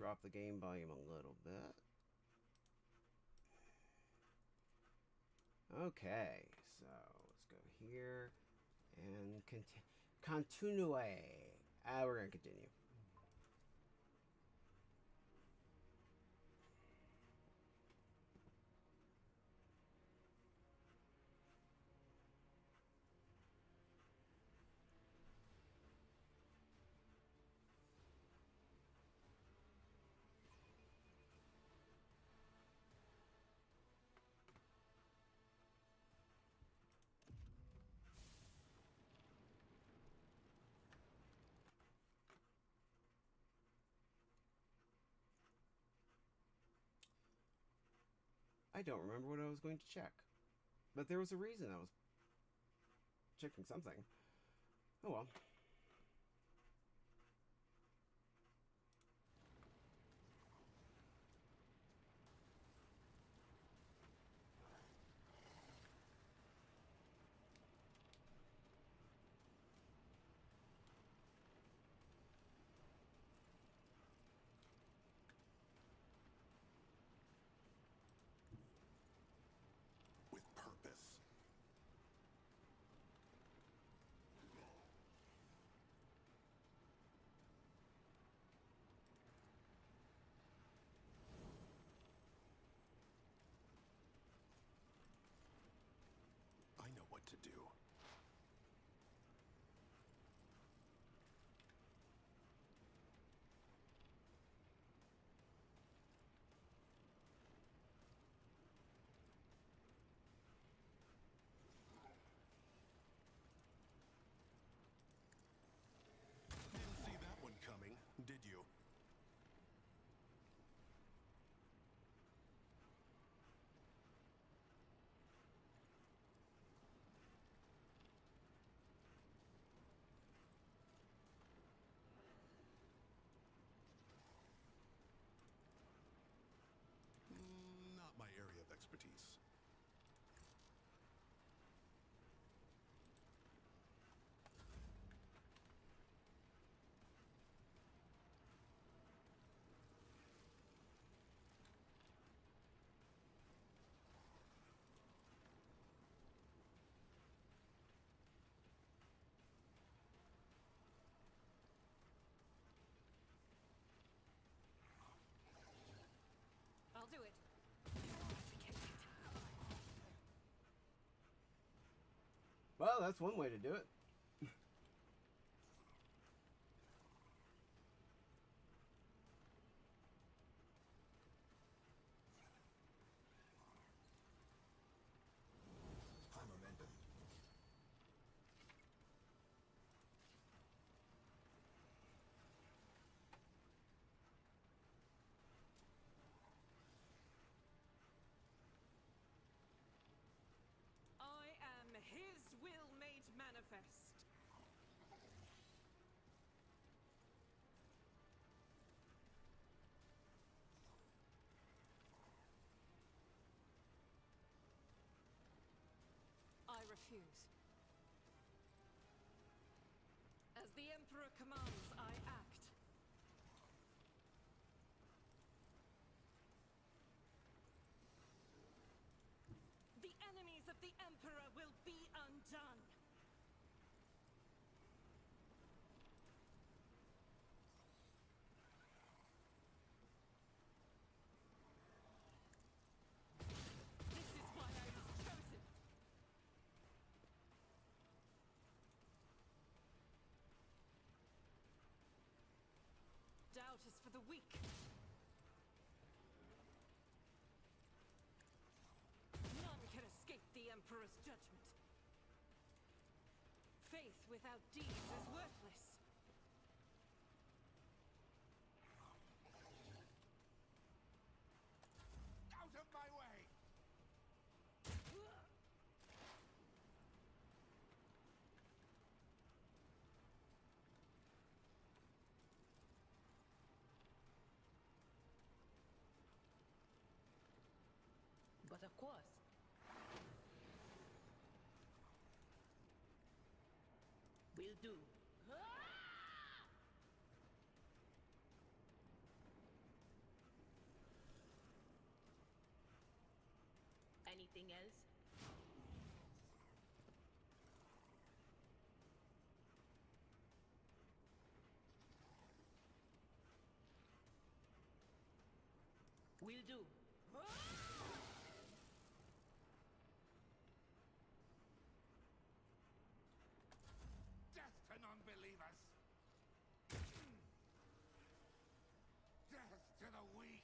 drop the game volume a little bit. Okay, so let's go here and continue. We're going to continue. I don't remember what I was going to check. But there was a reason I was checking something. Oh well. With purpose. I know what to do. Didn't see that one coming, did you? Not my area of expertise. I'll do it. Well, that's one way to do it. High momentum. I am his will made manifest. I refuse. As the Emperor commands, I act. The enemies of the Emperor will be undone. This is why I was chosen. Doubt is for the weak. None can escape the Emperor's judgment. Faith without deeds is worthless. Out of my way! But of course. Will do. Anything else? Will do. Death to non-believers! Death to the weak!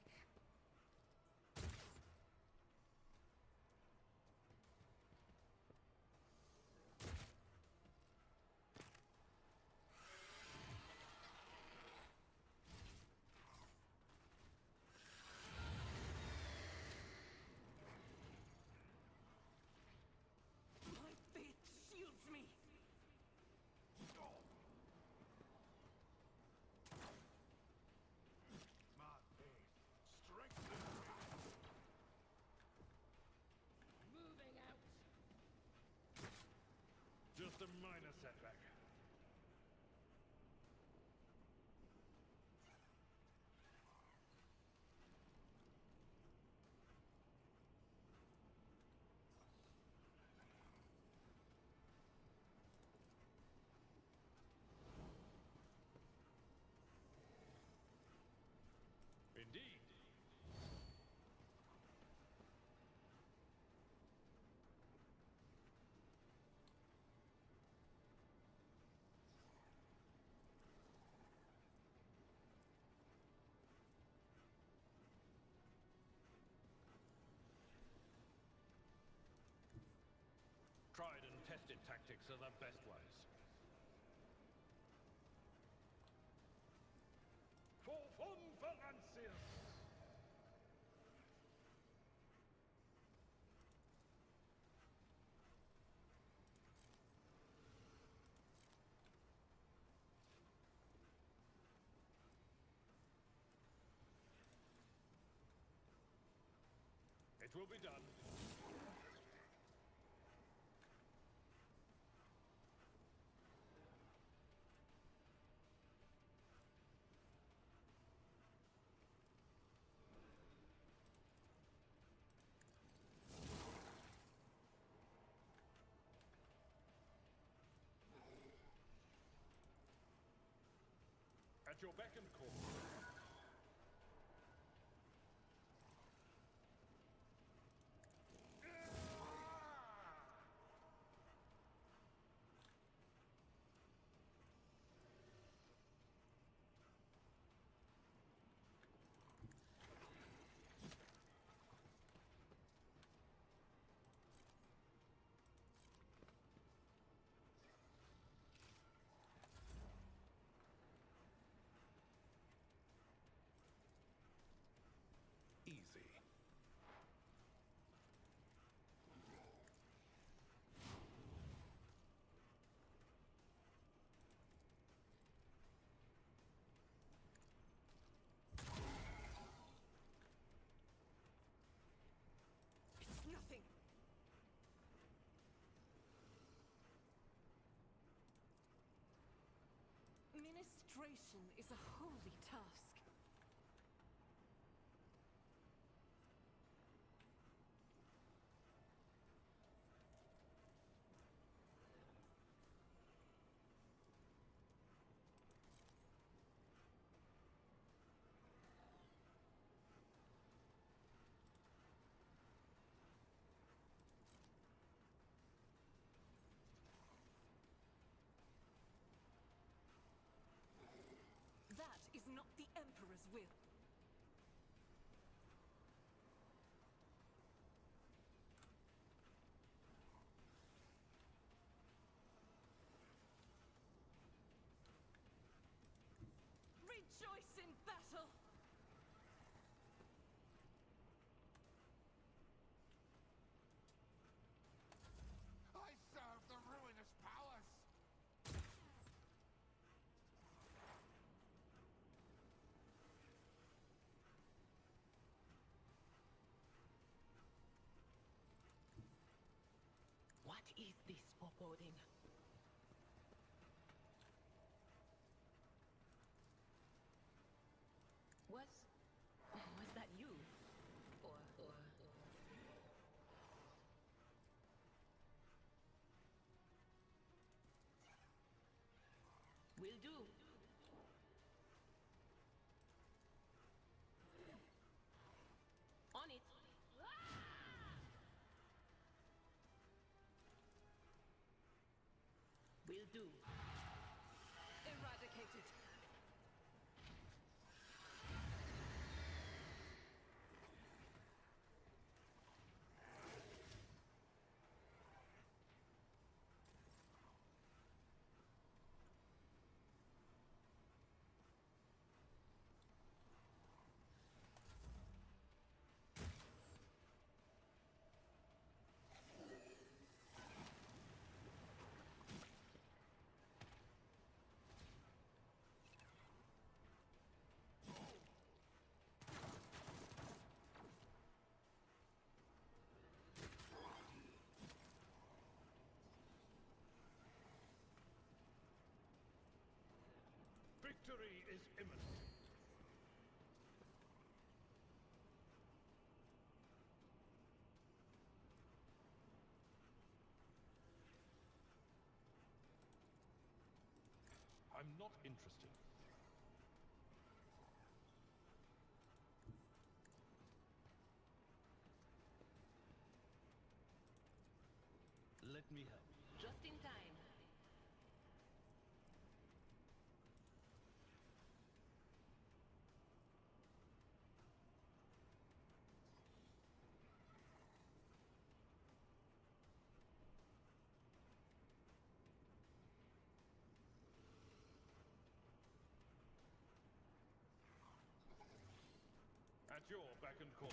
My faith shields me. My faith strengthens me! Moving out. Just a minor setback. Indeed. Tried and tested tactics are the best ways. For fun Francis! It will be done. At your beck and call. Easy. It's nothing. Ministration is a holy task. That is not the Emperor's will. Rejoice in battle! I serve the ruinous powers! What is this foreboding? Was that you? Or Will do. On it. Will do. Eradicated. Victory is imminent. I'm not interested. Let me help. Just in time. At your beck and call.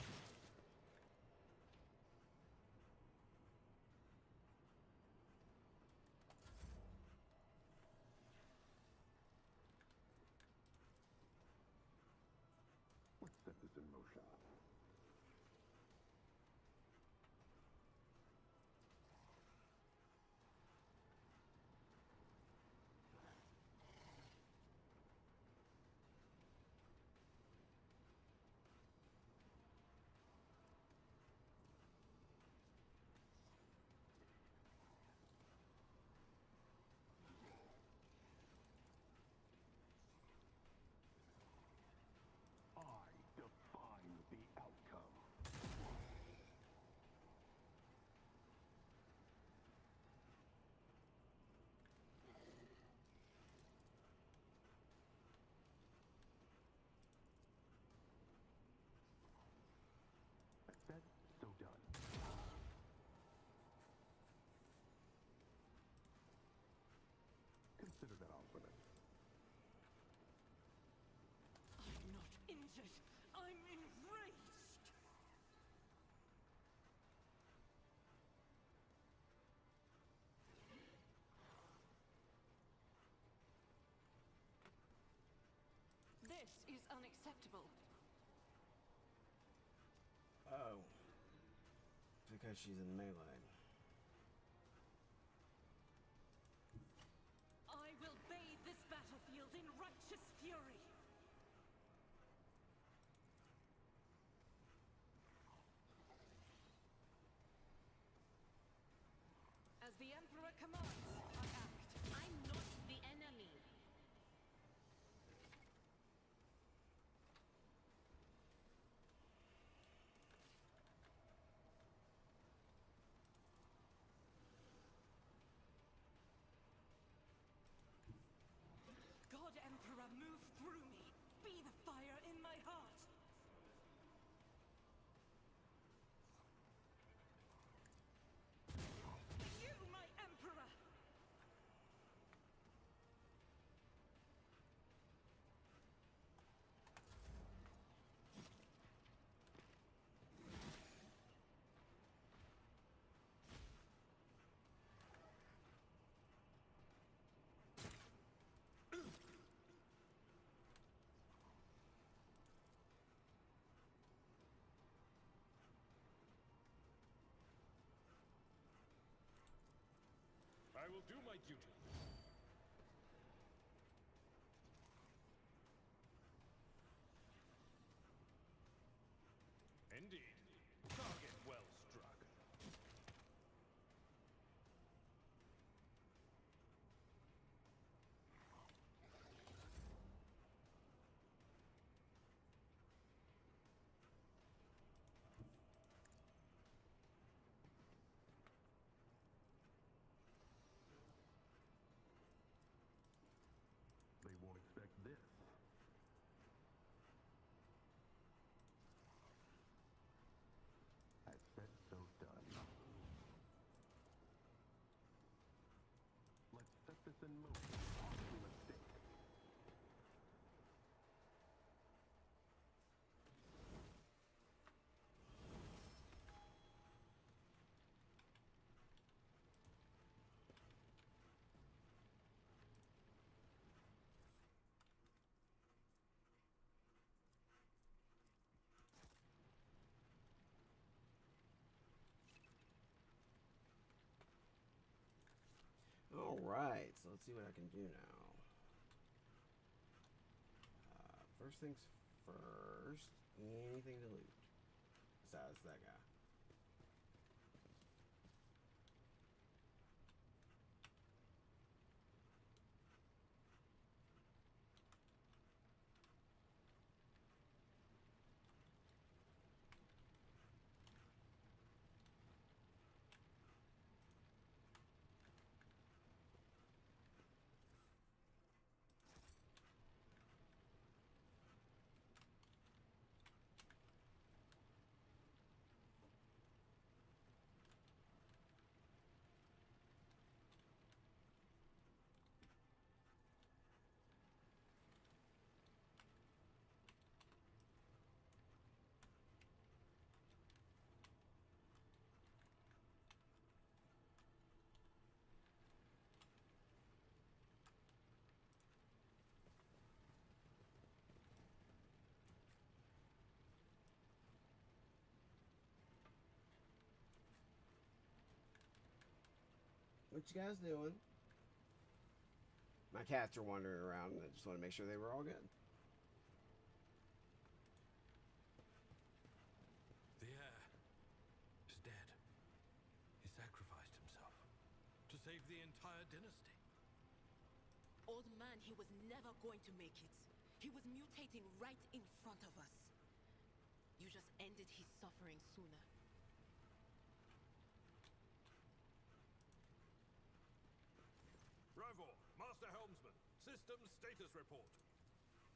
Let's set this in motion. I define the outcome. Said, so done. Consider that off limits. I'm not injured. I'm enraged. This is unacceptable. Oh. Because she's in melee. I will bathe this battlefield in righteous fury. As the Emperor commands, I act. I'm not the enemy. God Emperor, move through me. Be the fire in my heart. You, my Emperor! I will do my duty. Indeed. Target well struck. Alright, so let's see what I can do now. First things first, anything to loot besides that guy. What you guys doing? My cats are wandering around, and I just want to make sure they were all good. The heir is dead. He sacrificed himself to save the entire dynasty. Old man, he was never going to make it. He was mutating right in front of us. You just ended his suffering sooner. Rivor, Master Helmsman, system status report.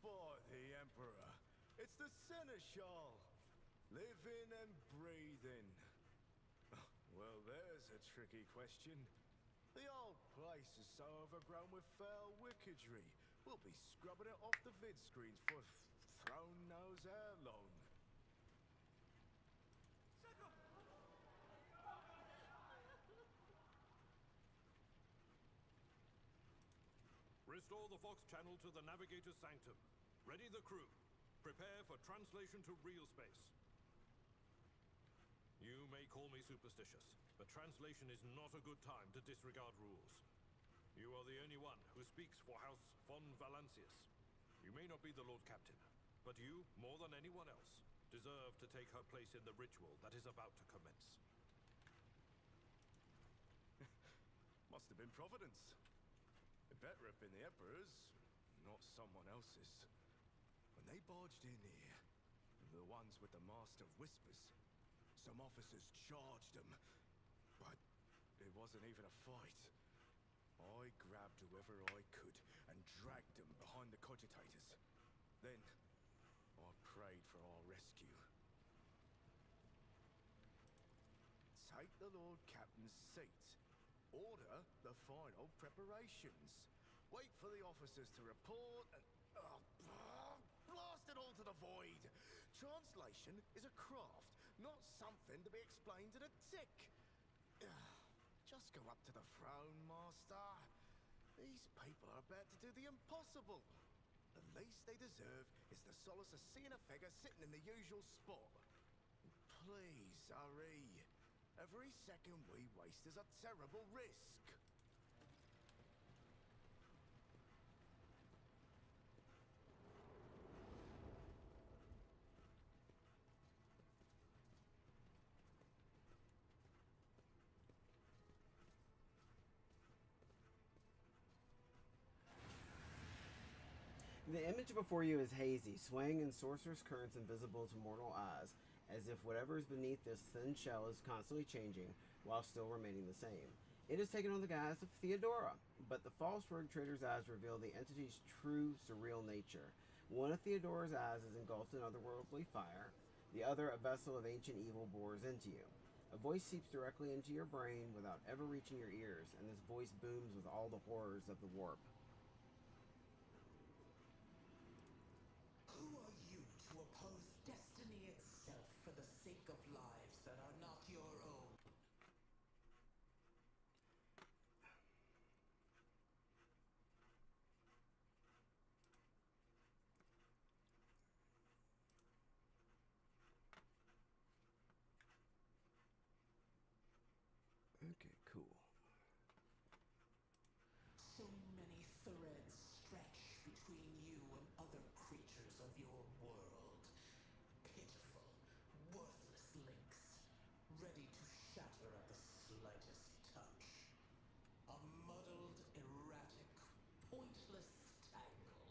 By the Emperor, it's the Seneschal, living and breathing. Well, there's a tricky question. The old place is so overgrown with foul wickedry, we'll be scrubbing it off the vid screens for throne knows how long. Restore the Fox channel to the Navigator's Sanctum. Ready the crew. Prepare for translation to real space. You may call me superstitious, but translation is not a good time to disregard rules. You are the only one who speaks for House von Valancius. You may not be the Lord Captain, but you, more than anyone else, deserve to take her place in the ritual that is about to commence. Must have been Providence. It better have been the Emperor's, not someone else's. When they barged in here, the ones with the Master of Whispers, some officers charged them. But it wasn't even a fight. I grabbed whoever I could and dragged them behind the cogitators. Then, I prayed for our rescue. Take the Lord Captain's seat. Order the final preparations. Wait for the officers to report and... blast it all to the void! Translation is a craft, not something to be explained to the tick. Just go up to the throne, Master. These people are about to do the impossible. The least they deserve is the solace of seeing a figure sitting in the usual spot. Please, hurry. Every second we waste is a terrible risk. The image before you is hazy, swaying in sorcerous currents invisible to mortal eyes, as if whatever is beneath this thin shell is constantly changing, while still remaining the same. It has taken on the guise of Theodora, but the false rogue trader's eyes reveal the entity's true, surreal nature. One of Theodora's eyes is engulfed in otherworldly fire, the other a vessel of ancient evil bores into you. A voice seeps directly into your brain without ever reaching your ears, and this voice booms with all the horrors of the warp. Who are you to oppose destiny itself for the sake of lives that are not your own? Okay, cool. threads stretch between you and other creatures of your world. Pitiful, worthless links, ready to shatter at the slightest touch. A muddled, erratic, pointless tangle.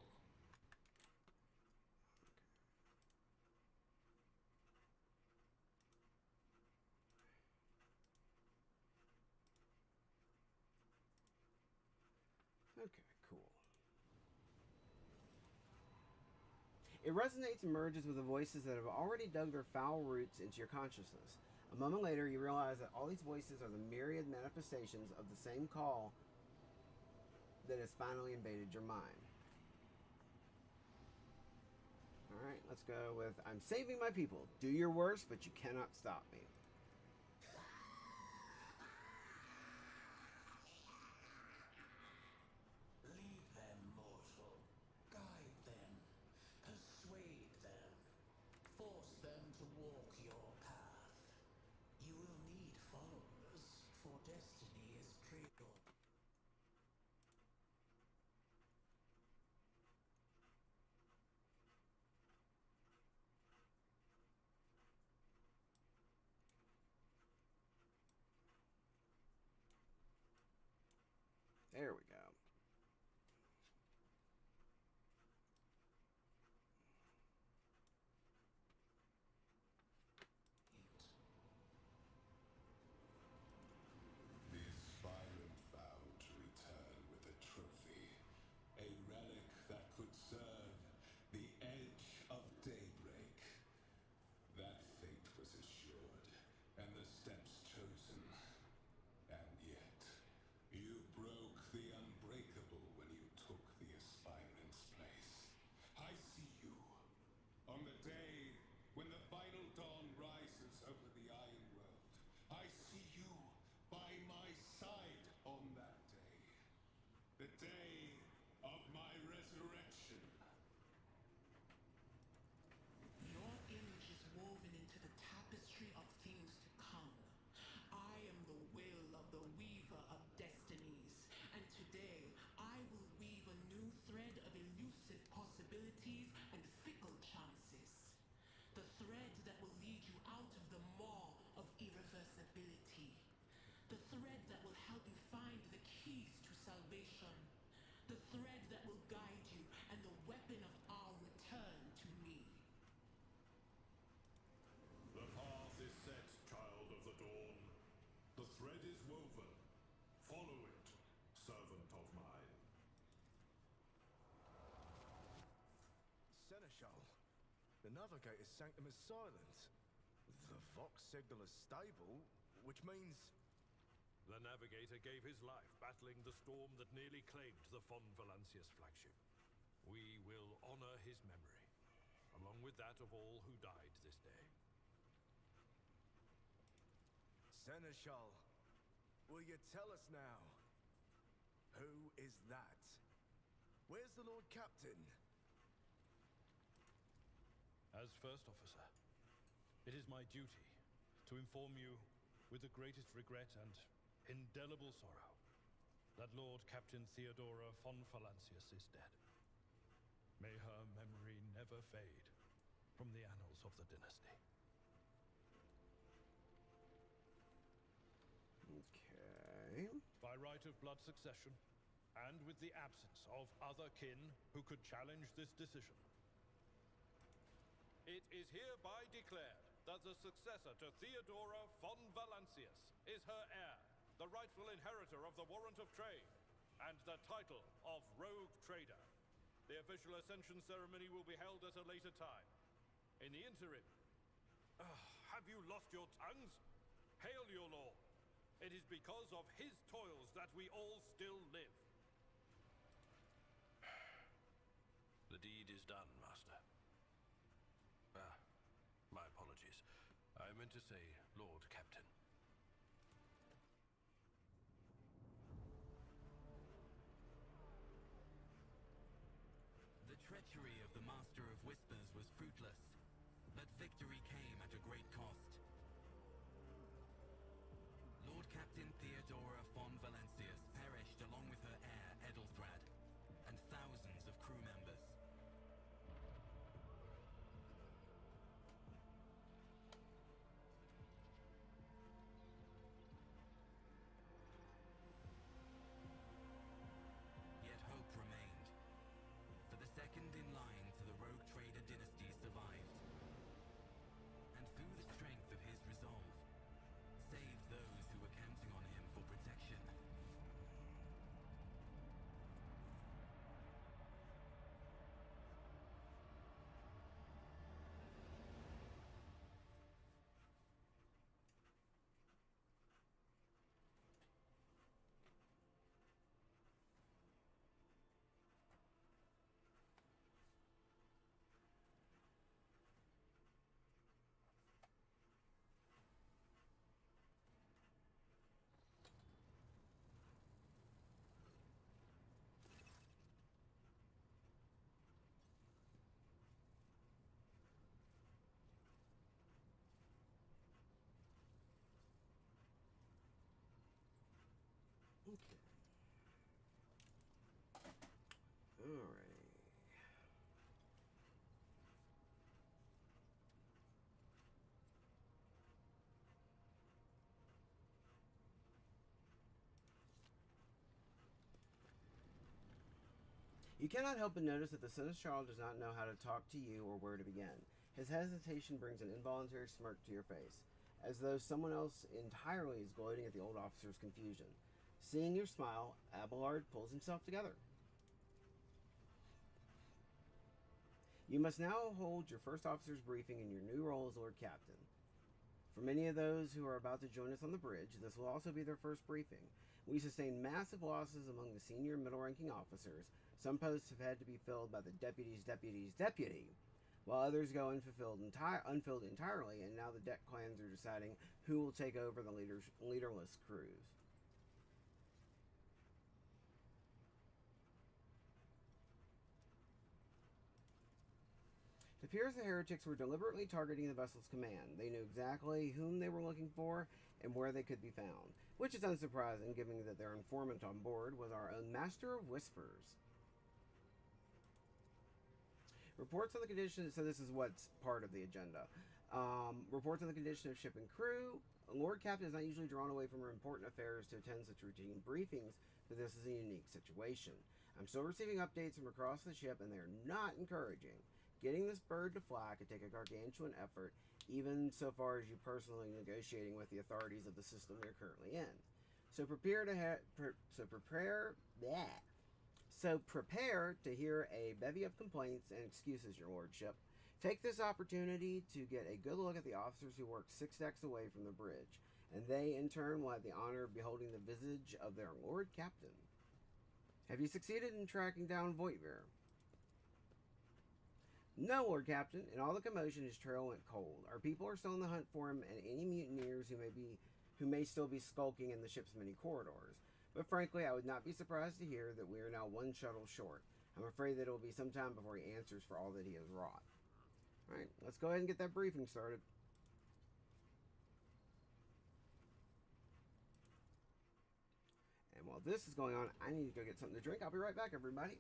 Okay, cool. It resonates and merges with the voices that have already dug their foul roots into your consciousness. A moment later, you realize that all these voices are the myriad manifestations of the same call that has finally invaded your mind. Alright, let's go with I'm saving my people. Do your worst, but you cannot stop me. Lead them, mortal. Guide them. Persuade them. Force them to walk your path. You will need followers, for destiny is pre-ordered. There we go. The aspirant vowed to return with a trophy, a relic that could serve the edge of daybreak. That fate was assured, and the steps chosen. And yet, you broke the unbreakable when you took the aspirant's place. I see you. On the day when the final dawn rises over the Iron World, I see you by my side on that day. The day of my resurrection. Your image is woven into the tapestry of things to come. I am the will of the weaver of destinies, and today I will weave a new thread of elusive possibilities and fickle chances. The thread that will lead you out of the maw of irreversibility. The thread that will help you find the keys to salvation. The thread that will guide you and the weapon of our return to me. The path is set, child of the dawn. The thread is woven. Follow it, servant of mine. Seneschal, the navigator's sanctum is silent. The Vox Signaler's stable, which means... The navigator gave his life battling the storm that nearly claimed the Von Valancius flagship. We will honor his memory, along with that of all who died this day. Seneschal, will you tell us now? Who is that? Where's the Lord Captain? As First Officer, it is my duty to inform you with the greatest regret and indelible sorrow that Lord Captain Theodora von Valancius is dead. May her memory never fade from the annals of the dynasty. Okay. By right of blood succession, and with the absence of other kin who could challenge this decision, it is hereby declared that the successor to Theodora von Valancius is her heir, the rightful inheritor of the warrant of trade, and the title of Rogue Trader. The official ascension ceremony will be held at a later time. In the interim, have you lost your tongues? Hail your lord. It is because of his toils that we all still live. The deed is done, Master. My apologies. I meant to say Lord Captain. The treachery of the Master of Whispers was fruitless, but victory came at a great cost. Lord Captain Theodora von Valancius perished along with her heir, Edelthrad, Okay. Alright. You cannot help but notice that the Seneschal does not know how to talk to you or where to begin. His hesitation brings an involuntary smirk to your face, as though someone else entirely is gloating at the old officer's confusion. Seeing your smile, Abelard pulls himself together. You must now hold your first officer's briefing in your new role as Lord Captain. For many of those who are about to join us on the bridge, this will also be their first briefing. We sustained massive losses among the senior and middle-ranking officers. Some posts have had to be filled by the deputy, while others go unfilled entirely, and now the deck clans are deciding who will take over the leaderless crews. It appears the heretics were deliberately targeting the vessel's command. They knew exactly whom they were looking for and where they could be found, which is unsurprising given that their informant on board was our own Master of Whispers. Reports on the condition, so this is what's part of the agenda. Reports on the condition of ship and crew. Lord Captain is not usually drawn away from important affairs to attend such routine briefings, but this is a unique situation. I'm still receiving updates from across the ship, and they're not encouraging. Getting this bird to fly could take a gargantuan effort, even so far as you personally negotiating with the authorities of the system they're currently in. So prepare to hear a bevy of complaints and excuses, your lordship. Take this opportunity to get a good look at the officers who work 6 decks away from the bridge, and they in turn will have the honor of beholding the visage of their Lord Captain. Have you succeeded in tracking down Voitvir? No, Lord Captain. In all the commotion, his trail went cold. Our people are still on the hunt for him and any mutineers who may still be skulking in the ship's many corridors. But frankly, I would not be surprised to hear that we are now 1 shuttle short. I'm afraid that it will be some time before he answers for all that he has wrought. Alright, let's go ahead and get that briefing started. And while this is going on, I need to go get something to drink. I'll be right back, everybody.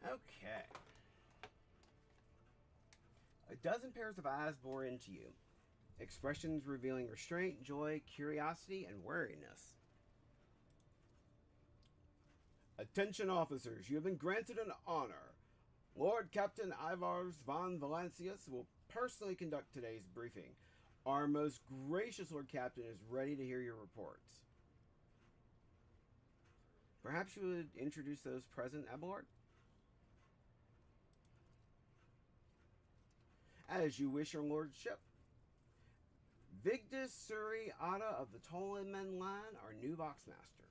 Okay. A dozen pairs of eyes bore into you. Expressions revealing restraint, joy, curiosity, and wariness. Attention officers, you have been granted an honor. Lord Captain Ivars von Valancius will personally conduct today's briefing. Our most gracious Lord Captain is ready to hear your reports. Perhaps you would introduce those present, Abelard? As you wish, your lordship. Vigdis Suri Ada of the Tolleman line, our new Voxmaster.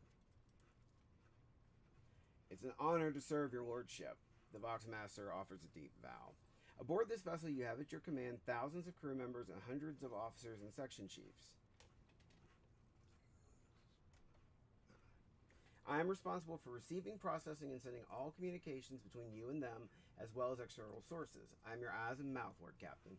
It's an honor to serve your lordship. The Voxmaster offers a deep bow. Aboard this vessel, you have at your command thousands of crew members and hundreds of officers and section chiefs. I am responsible for receiving, processing, and sending all communications between you and them, as well as external sources. I am your eyes and mouth, Lord Captain.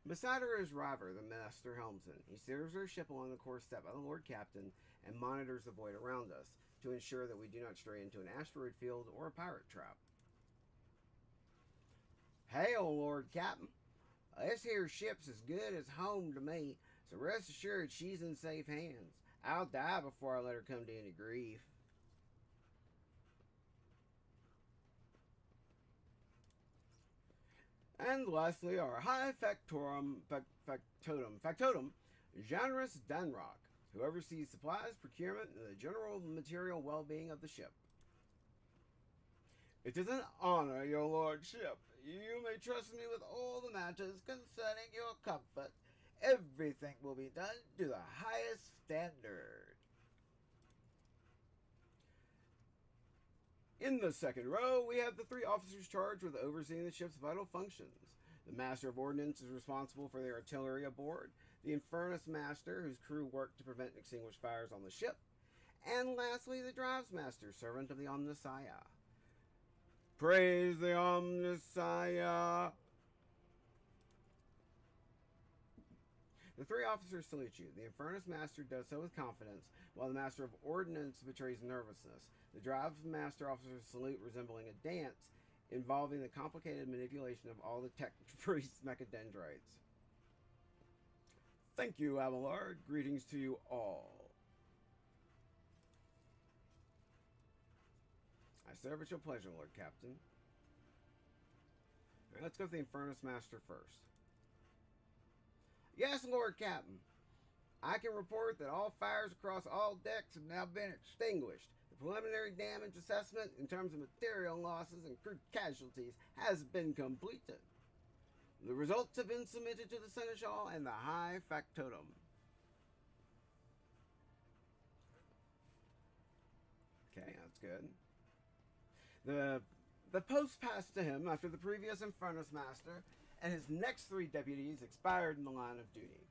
Beside her is River, the master helmsman. He steers our ship along the course set by the Lord Captain and monitors the void around us to ensure that we do not stray into an asteroid field or a pirate trap. Hail, Lord Captain. This here ship's as good as home to me, so rest assured she's in safe hands. I'll die before I let her come to any grief. And lastly, our High Factotum, Janus Danrock, who oversees supplies, procurement, and the general material well-being of the ship. It is an honor, your lordship. You may trust me with all the matters concerning your comfort. Everything will be done to the highest standard. In the second row, we have the 3 officers charged with overseeing the ship's vital functions. The Master of Ordnance is responsible for the artillery aboard, the Infernus Master, whose crew work to prevent and extinguish fires on the ship, and lastly, the Drives Master, servant of the Omnissiah. Praise the Omnissiah! The 3 officers salute you. The Infernus Master does so with confidence, while the Master of Ordnance betrays nervousness. The Drive Master officers salute resembling a dance, involving the complicated manipulation of all the tech priest mechadendrites. Thank you, Abelard. Greetings to you all. I serve at your pleasure, Lord Captain. All right, let's go with the Infernus Master first. Yes, Lord Captain. I can report that all fires across all decks have now been extinguished. The preliminary damage assessment in terms of material losses and crew casualties has been completed. The results have been submitted to the Seneschal and the High Factotum. Okay, that's good. The post passed to him after the previous Infernus Master and his next 3 deputies expired in the line of duty.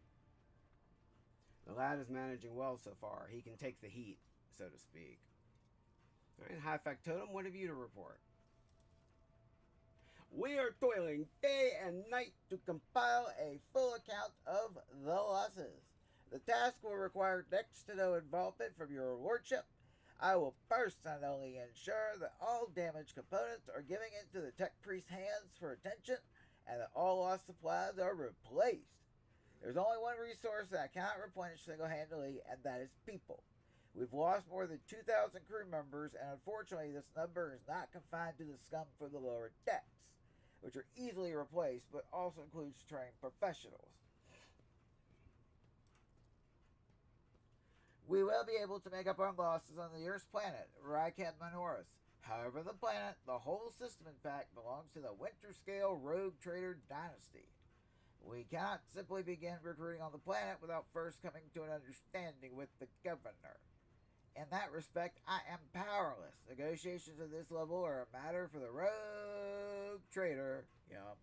The lad is managing well so far. He can take the heat, so to speak. All right, High Factotum, what have you to report? We are toiling day and night to compile a full account of the losses. The task will require next to no involvement from your lordship. I will personally ensure that all damaged components are given into the tech priest's hands for attention and that all lost supplies are replaced. There's only one resource that I cannot replenish single-handedly, and that is people. We've lost more than 2,000 crew members, and unfortunately this number is not confined to the scum for the lower decks, which are easily replaced, but also includes trained professionals. We will be able to make up our losses on the nearest planet, Rycat Manoris. However, the planet, the whole system in fact, belongs to the Winterscale Rogue Trader Dynasty. We cannot simply begin recruiting on the planet without first coming to an understanding with the governor. In that respect, I am powerless. Negotiations at this level are a matter for the Rogue Trader. Yum.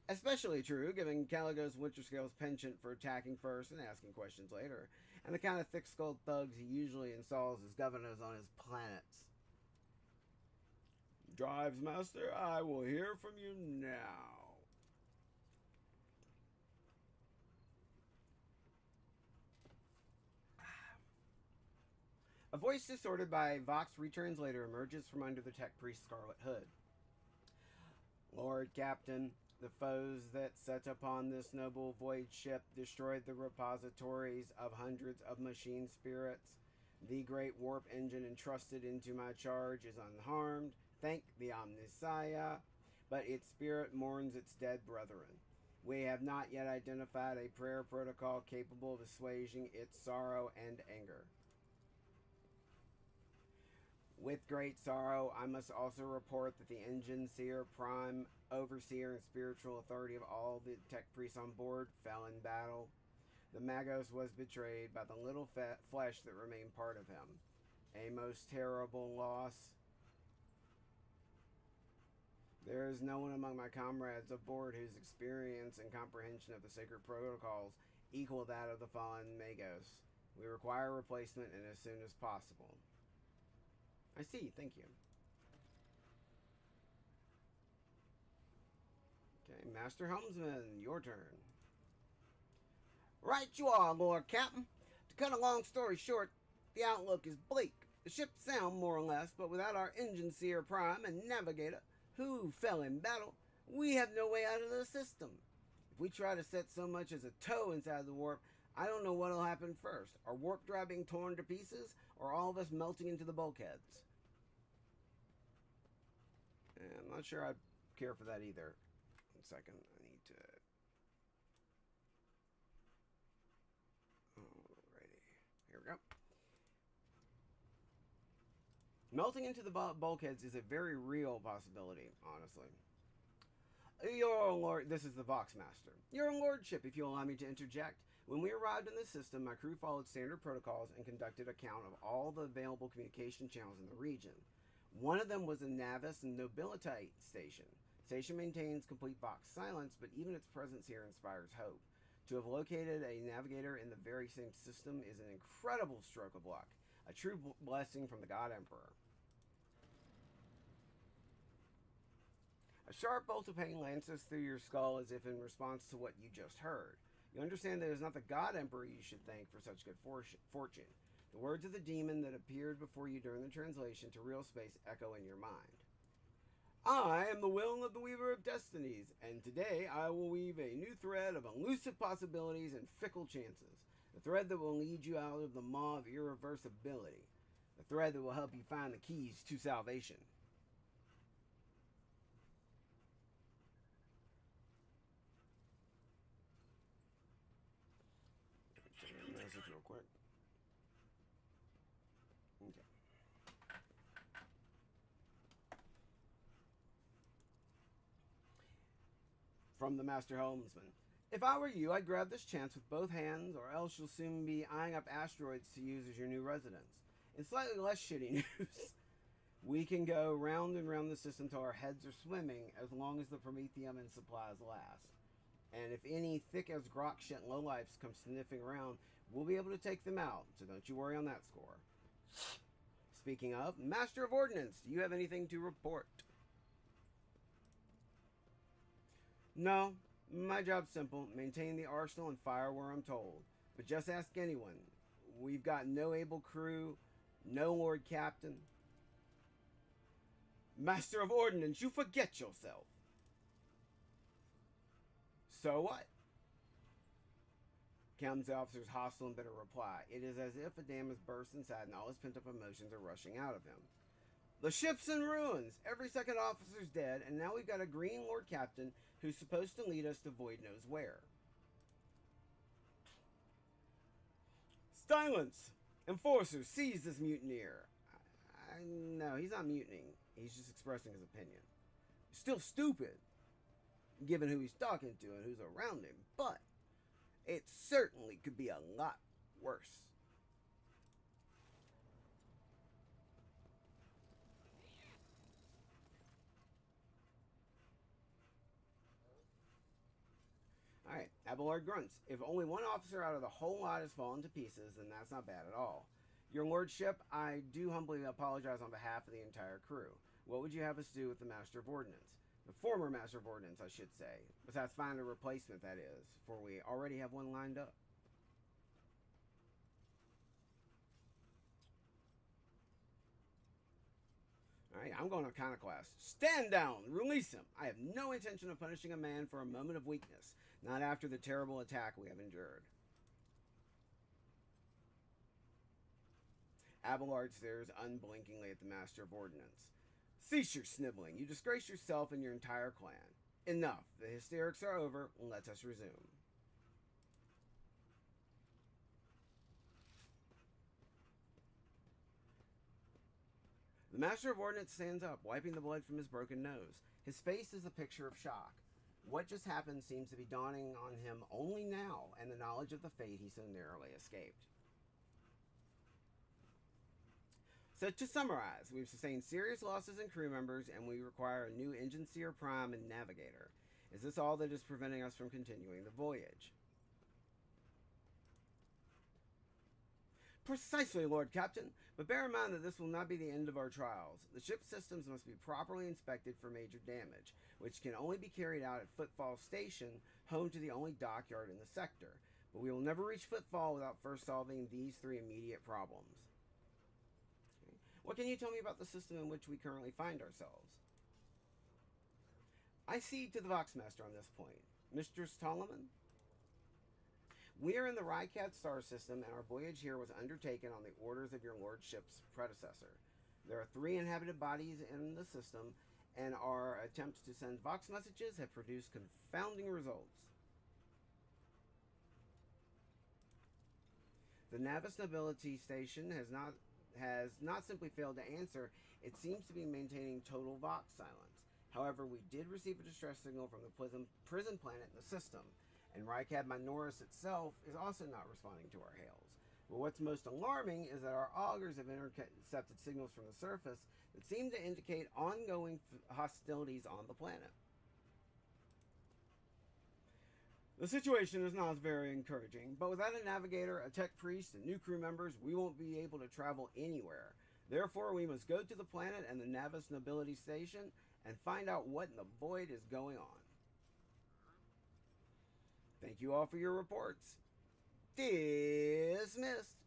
Especially true, given Caligo's Winterscale's penchant for attacking first and asking questions later, and the kind of thick-skulled thugs he usually installs as governors on his planets. Drives Master, I will hear from you now. A voice distorted by a Vox retranslator emerges from under the tech priest's scarlet hood. Lord Captain, the foes that set upon this noble void ship destroyed the repositories of hundreds of machine spirits. The great warp engine entrusted into my charge is unharmed, thank the Omnissiah, but its spirit mourns its dead brethren. We have not yet identified a prayer protocol capable of assuaging its sorrow and anger. With great sorrow, I must also report that the Engine Seer, Prime, Overseer, and Spiritual Authority of all the tech priests on board fell in battle. The Magos was betrayed by the little flesh that remained part of him. A most terrible loss. There is no one among my comrades aboard whose experience and comprehension of the sacred protocols equal that of the fallen Magos. We require replacement and as soon as possible. I see, thank you. Master Helmsman, your turn. Right you are, Lord Captain. To cut a long story short, the outlook is bleak. The ships sound more or less, but without our Engineer Prime and Navigator, who fell in battle, we have no way out of the system. If we try to set so much as a toe inside the warp, I don't know what'll happen first. Our warp drive being torn to pieces, or all of us melting into the bulkheads. I'm not sure I'd care for that either. 1 second, I need to... Alrighty, here we go. Melting into the bulkheads is a very real possibility, honestly. Your Lord, this is the Voxmaster. Your Lordship, if you'll allow me to interject. When we arrived in the system, my crew followed standard protocols and conducted a count of all the available communication channels in the region. One of them was the Navis and Nobilite station. Station maintains complete Vox silence, but even its presence here inspires hope. To have located a navigator in the very same system is an incredible stroke of luck. A true blessing from the God Emperor. A sharp bolt of pain lances through your skull as if in response to what you just heard. You understand that it is not the God Emperor you should thank for such good fortune. The words of the demon that appeared before you during the translation to real space echo in your mind. I am the will of the Weaver of Destinies, and today I will weave a new thread of elusive possibilities and fickle chances. The thread that will lead you out of the maw of irreversibility. The thread that will help you find the keys to salvation. Message real quick. Okay. From the Master Helmsman. If I were you, I'd grab this chance with both hands, or else you'll soon be eyeing up asteroids to use as your new residence. In slightly less shitty news, we can go round and round the system till our heads are swimming, as long as the Promethium and supplies last. And if any thick as grok shit lowlifes come sniffing around, we'll be able to take them out, so don't you worry on that score. Speaking of, Master of Ordnance, do you have anything to report? No, my job's simple. Maintain the arsenal and fire where I'm told. But just ask anyone. We've got no able crew, no Lord Captain. Master of Ordnance, you forget yourself. So what? Comes the officer's hostile and bitter reply. It is as if a dam has burst inside and all his pent-up emotions are rushing out of him. The ship's in ruins. Every second officer's dead, and now we've got a green Lord Captain who's supposed to lead us to Void knows where. Silence! Enforcers, seize this mutineer. No, he's not mutinying. He's just expressing his opinion. Still stupid, given who he's talking to and who's around him, but it certainly could be a lot worse. Alright, Abelard grunts. If only one officer out of the whole lot has fallen to pieces, then that's not bad at all. Your Lordship, I do humbly apologize on behalf of the entire crew. What would you have us do with the Master of Ordnance? The former Master of Ordnance, I should say. Besides find a replacement, that is, for we already have one lined up. Alright, I'm going iconoclast. Stand down! Release him! I have no intention of punishing a man for a moment of weakness. Not after the terrible attack we have endured. Abelard stares unblinkingly at the Master of Ordnance. Cease your sniveling. You disgrace yourself and your entire clan. Enough. The hysterics are over. Let us resume. The Master of Ordnance stands up, wiping the blood from his broken nose. His face is a picture of shock. What just happened seems to be dawning on him only now, and the knowledge of the fate he so narrowly escaped. So to summarize, we've sustained serious losses in crew members, and we require a new Engineer Prime and Navigator. Is this all that is preventing us from continuing the voyage? Precisely, Lord Captain, but bear in mind that this will not be the end of our trials. The ship's systems must be properly inspected for major damage, which can only be carried out at Footfall Station, home to the only dockyard in the sector. But we will never reach Footfall without first solving these three immediate problems. Okay. What can you tell me about the system in which we currently find ourselves? I cede to the Voxmaster on this point. Mistress Ptolemy? We are in the Rycat star system, and our voyage here was undertaken on the orders of your lordship's predecessor. There are 3 inhabited bodies in the system, and our attempts to send Vox messages have produced confounding results. The Navis Nobility Station has not simply failed to answer, it seems to be maintaining total Vox silence. However, we did receive a distress signal from the prison planet in the system, and Rykad Minoris itself is also not responding to our hails. But what's most alarming is that our augurs have intercepted signals from the surface that seem to indicate ongoing hostilities on the planet. The situation is not very encouraging, but without a navigator, a tech priest, and new crew members, we won't be able to travel anywhere. Therefore, we must go to the planet and the Navis Nobility Station and find out what in the void is going on. Thank you all for your reports. Dismissed.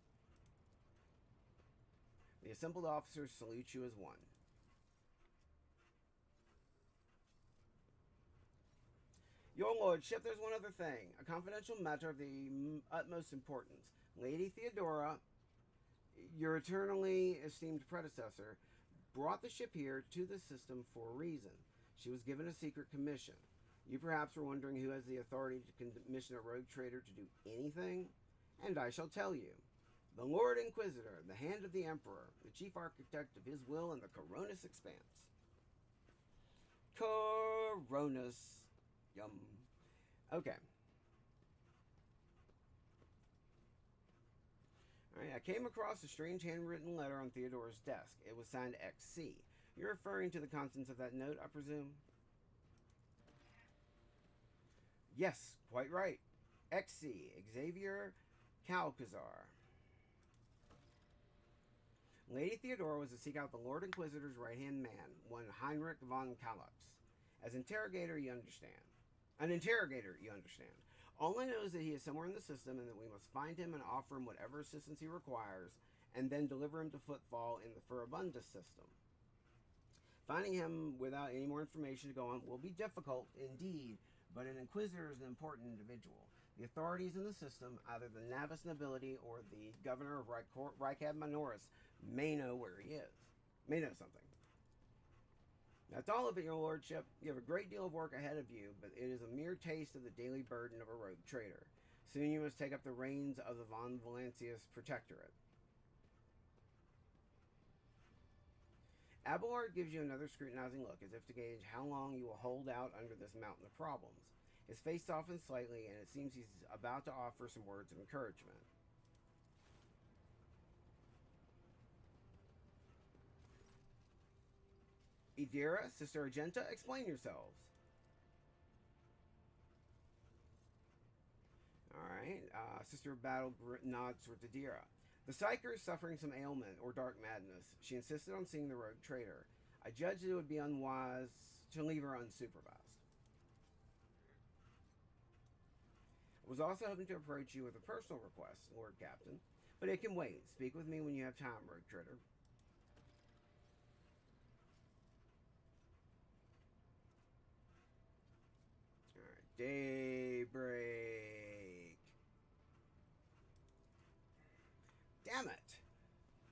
The assembled officers salute you as one. Your lordship, there's one other thing. A confidential matter of the utmost importance. Lady Theodora, your eternally esteemed predecessor, brought the ship here to the system for a reason. She was given a secret commission. You perhaps were wondering who has the authority to commission a rogue trader to do anything? And I shall tell you. The Lord Inquisitor, the hand of the Emperor, the chief architect of his will in the Coronis Expanse. Coronis. Yum. Okay. Alright, I came across a strange handwritten letter on Theodora's desk. It was signed XC. You're referring to the contents of that note, I presume? Yes, quite right. XC, Xavier Calcazar. Lady Theodora was to seek out the Lord Inquisitor's right-hand man, one Heinrich von Kallax. As An interrogator, you understand. All I know is that he is somewhere in the system and that we must find him and offer him whatever assistance he requires, and then deliver him to Footfall in the Furibunda system. Finding him without any more information to go on will be difficult indeed, but an Inquisitor is an important individual. The authorities in the system, either the Navis Nobility or the Governor of Rykad Minoris, may know where he is. May know something. That's all of it, your lordship. You have a great deal of work ahead of you, but it is a mere taste of the daily burden of a rogue trader. Soon you must take up the reins of the Von Valancius Protectorate. Abelard gives you another scrutinizing look, as if to gauge how long you will hold out under this mountain of problems. His face softens slightly, and it seems he's about to offer some words of encouragement. Idira, Sister Argenta, explain yourselves. Alright, Sister Battle nods towards Idira. The Psyker is suffering some ailment or dark madness. She insisted on seeing the rogue trader. I judged it would be unwise to leave her unsupervised. I was also hoping to approach you with a personal request, Lord Captain, but it can wait. Speak with me when you have time, rogue trader. Alright, daybreak. Damn it!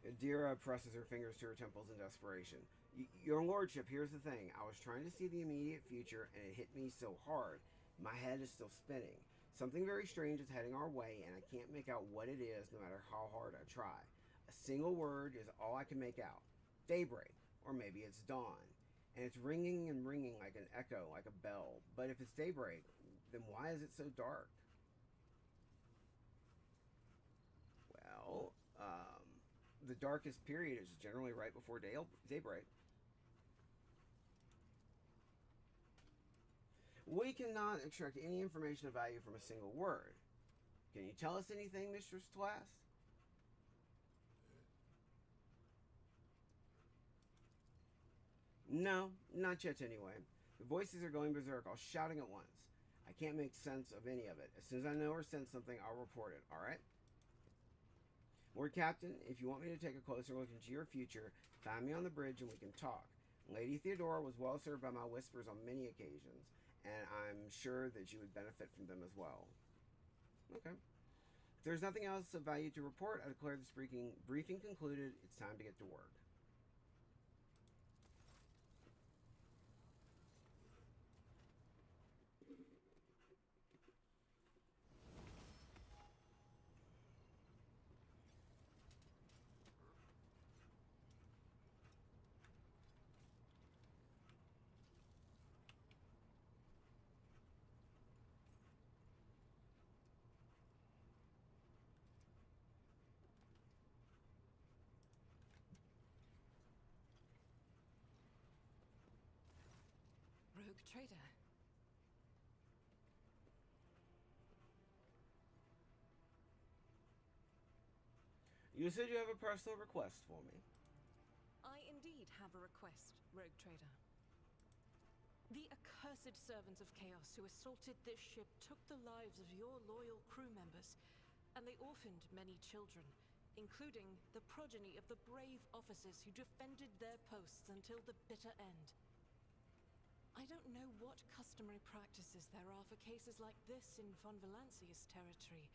Idira presses her fingers to her temples in desperation. Your lordship, here's the thing. I was trying to see the immediate future, and it hit me so hard. My head is still spinning. Something very strange is heading our way, and I can't make out what it is no matter how hard I try. A single word is all I can make out. Daybreak. Or maybe it's dawn. And it's ringing and ringing like an echo, like a bell. But if it's daybreak, then why is it so dark? Well, the darkest period is generally right before daybreak. We cannot extract any information of value from a single word. Can you tell us anything, Mistress Twass? No, not yet anyway. The voices are going berserk, all shouting at once. I can't make sense of any of it. As soon as I know or sense something, I'll report it, alright? Lord Captain, if you want me to take a closer look into your future, find me on the bridge and we can talk. Lady Theodora was well served by my whispers on many occasions, and I'm sure that you would benefit from them as well. Okay. If there's nothing else of value to report, I declare this briefing concluded. It's time to get to work. Rogue trader. You said you have a personal request for me. I indeed have a request, Rogue trader. The accursed servants of chaos who assaulted this ship took the lives of your loyal crew members, and they orphaned many children, including the progeny of the brave officers who defended their posts until the bitter end. I don't know what customary practices there are for cases like this in Von Valancia's territory,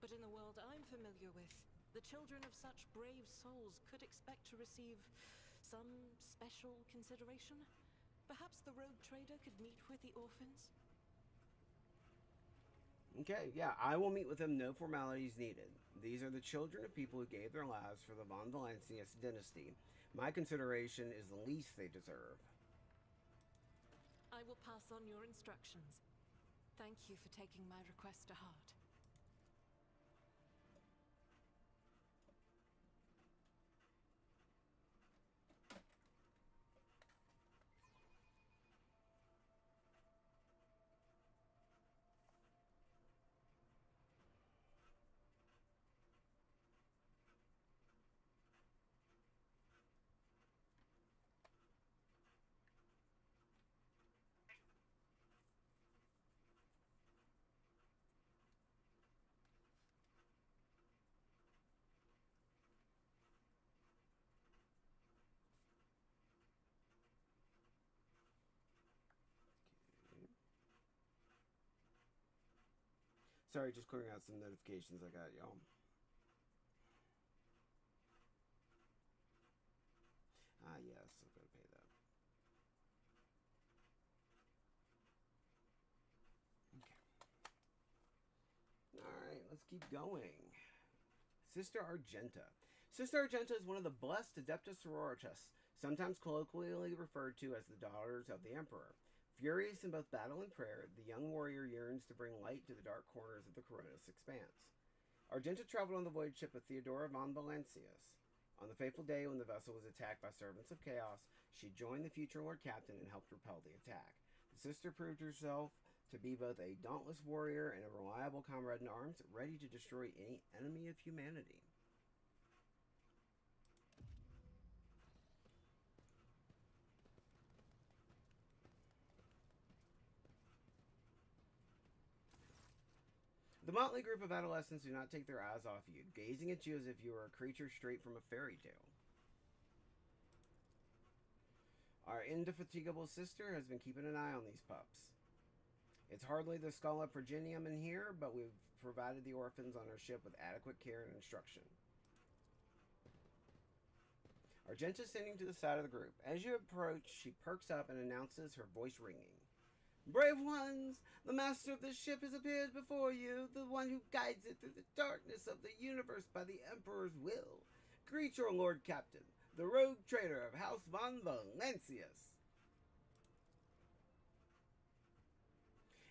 but in the world I'm familiar with, the children of such brave souls could expect to receive some special consideration. Perhaps the rogue trader could meet with the orphans? Okay, yeah, I will meet with them, no formalities needed. These are the children of people who gave their lives for the Von Valancius dynasty. My consideration is the least they deserve. I will pass on your instructions. Thank you for taking my request to heart. Sorry, just clearing out some notifications I got, y'all. Ah, yes, I've got to pay that. Okay. Alright, let's keep going. Sister Argenta. Sister Argenta is one of the blessed Adeptus Sororitas, sometimes colloquially referred to as the Daughters of the Emperor. Furious in both battle and prayer, the young warrior yearns to bring light to the dark corners of the Coronis expanse. Argenta traveled on the voyage ship of Theodora von Valancius. On the fateful day when the vessel was attacked by servants of chaos, she joined the future Lord Captain and helped repel the attack. The sister proved herself to be both a dauntless warrior and a reliable comrade in arms, ready to destroy any enemy of humanity. The motley group of adolescents do not take their eyes off you, gazing at you as if you were a creature straight from a fairy tale. Our indefatigable sister has been keeping an eye on these pups. It's hardly the Scala Progenium in here, but we've provided the orphans on our ship with adequate care and instruction. Argenta is standing to the side of the group. As you approach, she perks up and announces, her voice ringing. Brave ones, the master of this ship has appeared before you, the one who guides it through the darkness of the universe by the Emperor's will. Greet your Lord Captain, the rogue trader of House von Valancius.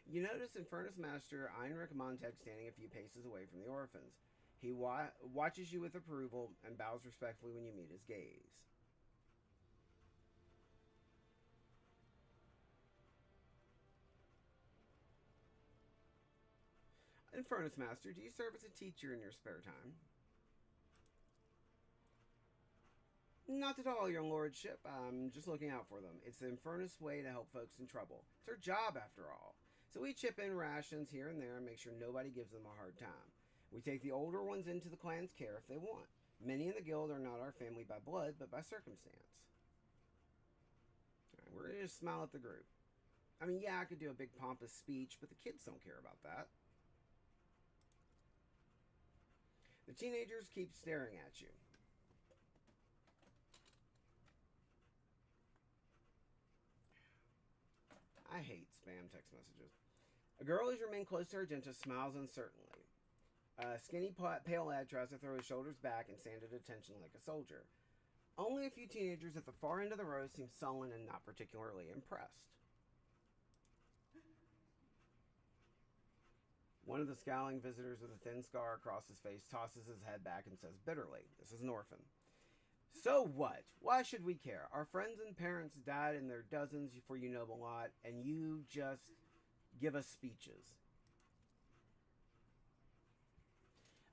You notice Infernus Master Heinrich Montag standing a few paces away from the orphans. He watches you with approval and bows respectfully when you meet his gaze. Infernus Master, do you serve as a teacher in your spare time? Not at all, your lordship. I'm just looking out for them. It's the Infernus way to help folks in trouble. It's our job, after all. So we chip in rations here and there and make sure nobody gives them a hard time. We take the older ones into the clan's care if they want. Many in the guild are not our family by blood, but by circumstance. All right, we're going to just smile at the group. I mean, yeah, I could do a big pompous speech, but the kids don't care about that. The teenagers keep staring at you. I hate spam text messages. A girl who's remained close to Argenta smiles uncertainly. A skinny, pale lad tries to throw his shoulders back and stand at attention like a soldier. Only a few teenagers at the far end of the row seem sullen and not particularly impressed. One of the scowling visitors with a thin scar across his face tosses his head back and says bitterly, "This is an orphan." So what? Why should we care? Our friends and parents died in their dozens for you noble lot, and you just give us speeches.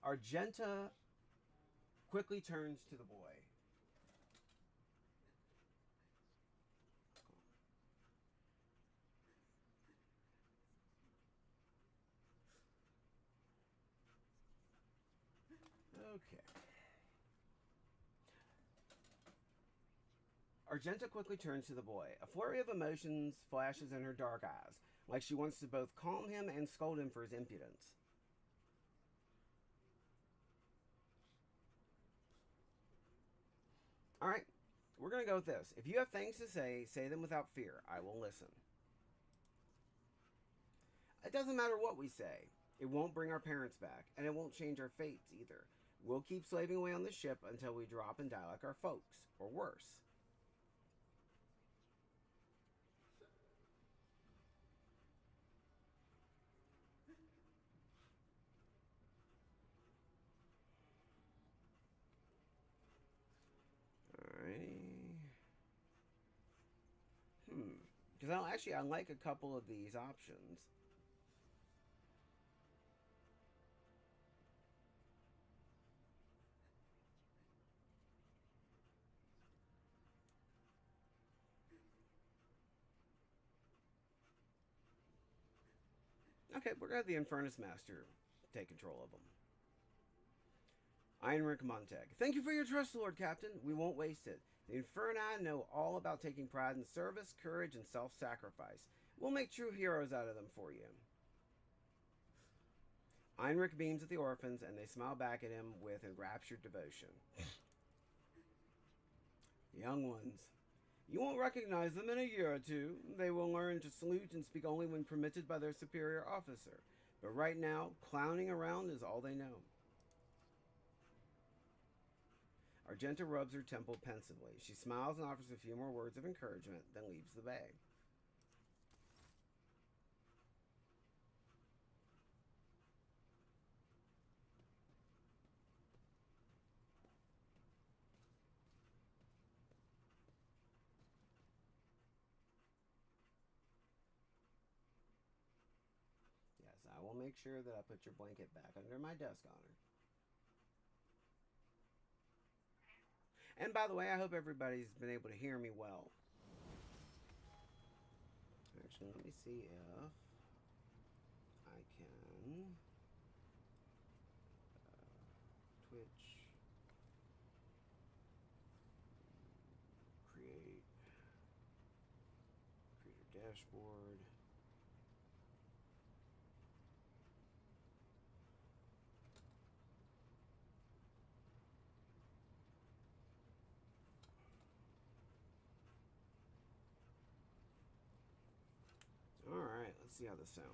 Argenta quickly turns to the boy. Okay. Argenta quickly turns to the boy. A flurry of emotions flashes in her dark eyes, like she wants to both calm him and scold him for his impudence. Alright, we're going to go with this. If you have things to say them without fear. I will listen. It doesn't matter what we say. It won't bring our parents back, and it won't change our fates either. We'll keep slaving away on the ship until we drop and die like our folks, or worse. Because I like a couple of these options. Okay, we're going to have the Infernus Master take control of them. Heinrich Montag. Thank you for your trust, Lord Captain. We won't waste it. The Inferni know all about taking pride in service, courage, and self-sacrifice. We'll make true heroes out of them for you. Heinrich beams at the orphans, and they smile back at him with enraptured devotion. Young ones. You won't recognize them in a year or two. They will learn to salute and speak only when permitted by their superior officer. But right now, clowning around is all they know. Argenta rubs her temple pensively. She smiles and offers a few more words of encouragement, then leaves the bag. Yes, I will make sure that I put your blanket back under my desk, Honor. And by the way, I hope everybody's been able to hear me well. Actually, let me see if I can Twitch create creator dashboard. Alright, let's see how this sounds.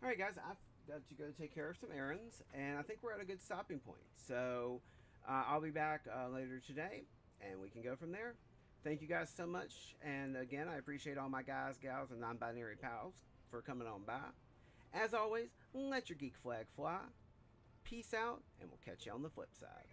Alright guys, I've got to go take care of some errands, and I think we're at a good stopping point. So, I'll be back later today, and we can go from there. Thank you guys so much. And again, I appreciate all my guys, gals, and non-binary pals for coming on by. As always, let your geek flag fly. Peace out, and we'll catch you on the flip side.